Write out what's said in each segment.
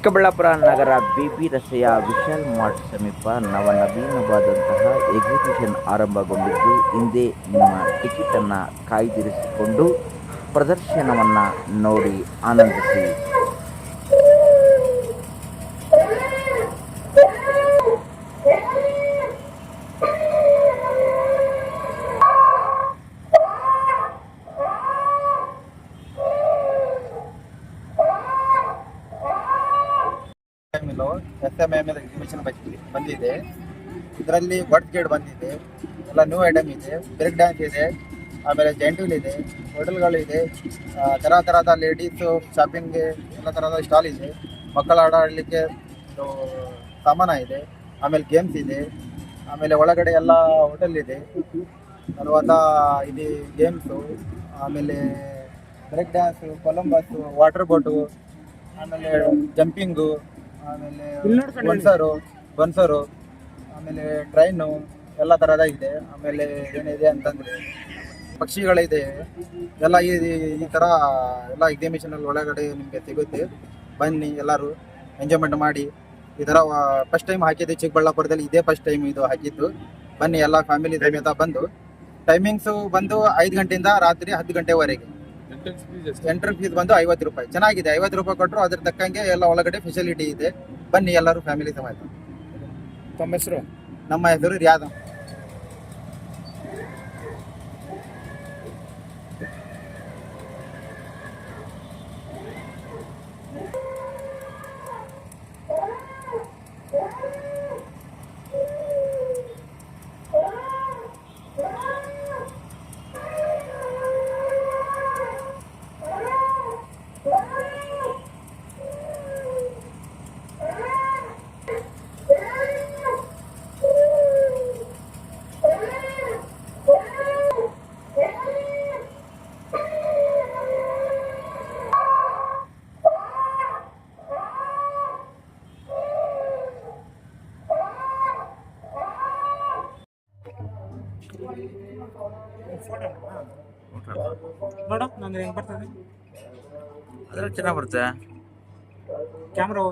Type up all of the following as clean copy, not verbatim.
ಚಿಕ್ಕಬಳ್ಳಾಪುರ ನಗರ ಬಿಬಿ ರಸ್ತೆಯ ವಿಶಾಲ್ ಮಾರ್ಟ್ ಸಮೀಪ ನವನವೀನವಾದಂತಹ ಎಕ್ಸಿಬಿಷನ್ ಆರಂಭಗೊಂಡಿದ್ದು, ಹಿಂದೆ ನಿಮ್ಮ ಟಿಕೆಟನ್ನು ಕಾಯ್ದಿರಿಸಿಕೊಂಡು ಪ್ರದರ್ಶನವನ್ನು ನೋಡಿ ಆನಂದಿಸಿ. SMML ಎಕ್ಸಿಬಿಷನ್ ಬಂದಿದೆ. ಇದರಲ್ಲಿ ಬರ್ಡ್ ಗೇಟ್ ಬಂದಿದೆ, ಎಲ್ಲ ನ್ಯೂ ಐಟಮ್ ಇದೆ, ಬ್ರೇಕ್ ಡ್ಯಾನ್ಸ್ ಇದೆ, ಆಮೇಲೆ ಜೆಂಟಲ್ ಇದೆ, ಹೋಟೆಲ್ಗಳು ಇದೆ, ಥರದ ಲೇಡೀಸು ಶಾಪಿಂಗ್ಗೆ ಎಲ್ಲ ಥರದ ಸ್ಟಾಲ್ ಇದೆ, ಮಕ್ಕಳ ಆಡಲಿಕ್ಕೆ ಸಾಮಾನ ಇದೆ, ಆಮೇಲೆ ಗೇಮ್ಸ್ ಇದೆ, ಆಮೇಲೆ ಒಳಗಡೆ ಎಲ್ಲ ಹೋಟೆಲ್ ಇದೆ, తర్వాత ಇದು ಗೇಮ್ಸು, ಆಮೇಲೆ break dance, Columbus, water boat, ಆಮೇಲೆ ಜಂಪಿಂಗು, ಆಮೇಲೆ ಬನ್ಸರು, ಆಮೇಲೆ ಟ್ರೈನು ಎಲ್ಲ ಥರದ ಇದೆ. ಆಮೇಲೆ ಏನಿದೆ ಅಂತಂದರೆ ಪಕ್ಷಿಗಳಿದೆ, ಎಲ್ಲ ಈ ಥರ ಎಲ್ಲ ಎಕ್ಸಿಬಿಷನಲ್ಲಿ ಒಳಗಡೆ ನಿಮಗೆ ಸಿಗುತ್ತೆ. ಬನ್ನಿ, ಎಲ್ಲರೂ ಎಂಜಾಯ್ಮೆಂಟ್ ಮಾಡಿ. ಈ ಥರ ಫಸ್ಟ್ ಟೈಮ್ ಹಾಕಿದ್ದೆ ಚಿಕ್ಕಬಳ್ಳಾಪುರದಲ್ಲಿ, ಇದೇ ಫಸ್ಟ್ ಟೈಮ್ ಇದು ಹಾಕಿದ್ದು. ಬನ್ನಿ, ಎಲ್ಲ ಫ್ಯಾಮಿಲಿ ಸಮೇತ ಬಂದು. ಟೈಮಿಂಗ್ಸು ಬಂದು 5 ಗಂಟೆಯಿಂದ ರಾತ್ರಿ 10 ಗಂಟೆವರೆಗೆ. ಎಂಟ್ರಿ ಫೀಸ್ ಬಂದು 50 ರೂಪಾಯಿ. ಚೆನ್ನಾಗಿದೆ, 50 ರೂಪಾಯಿ ಕೊಟ್ಟರು ಅದ್ರ ತಕ್ಕಂಗೆ ಎಲ್ಲ ಒಳಗಡೆ ಫೆಸಿಲಿಟಿ ಇದೆ. ಬನ್ನಿ ಎಲ್ಲರೂ ಫ್ಯಾಮಿಲಿ ಸಮೇತ. ತಮ್ಮ ಹೆಸರು? ನಮ್ಮ ಹೆಸರು ರಿಯಾದ್. ನೋಡ ನಂಗೆ ಹೆಂಗೆ ಬರ್ತದೆ, ಅದ್ರಲ್ಲಿ ಚೆನ್ನಾಗಿ ಬರುತ್ತೆ ಕ್ಯಾಮ್ರಾ.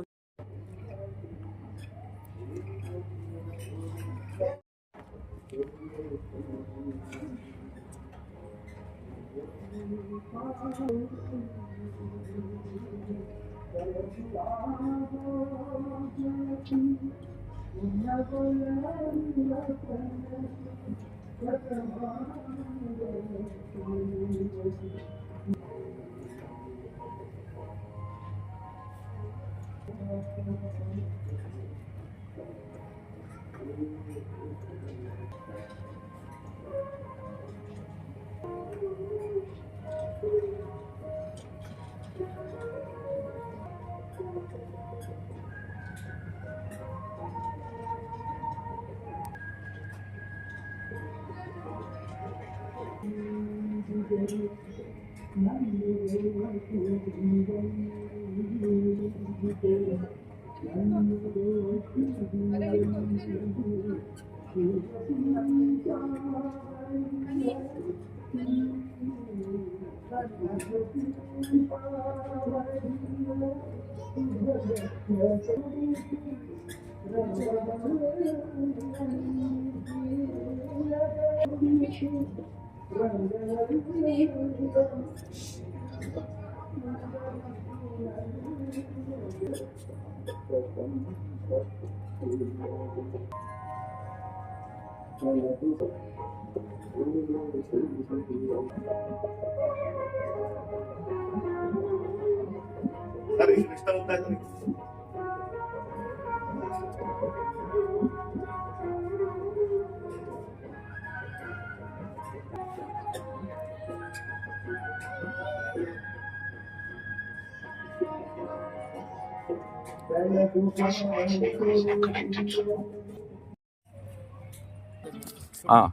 ಹಾಂ,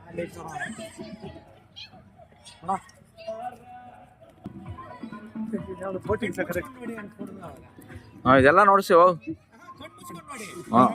ಅಲ್ಲಿ ಹಾಂ ಇದೆಲ್ಲ ನೋಡಿಸಿ ಹೋಗು. ಹಾಂ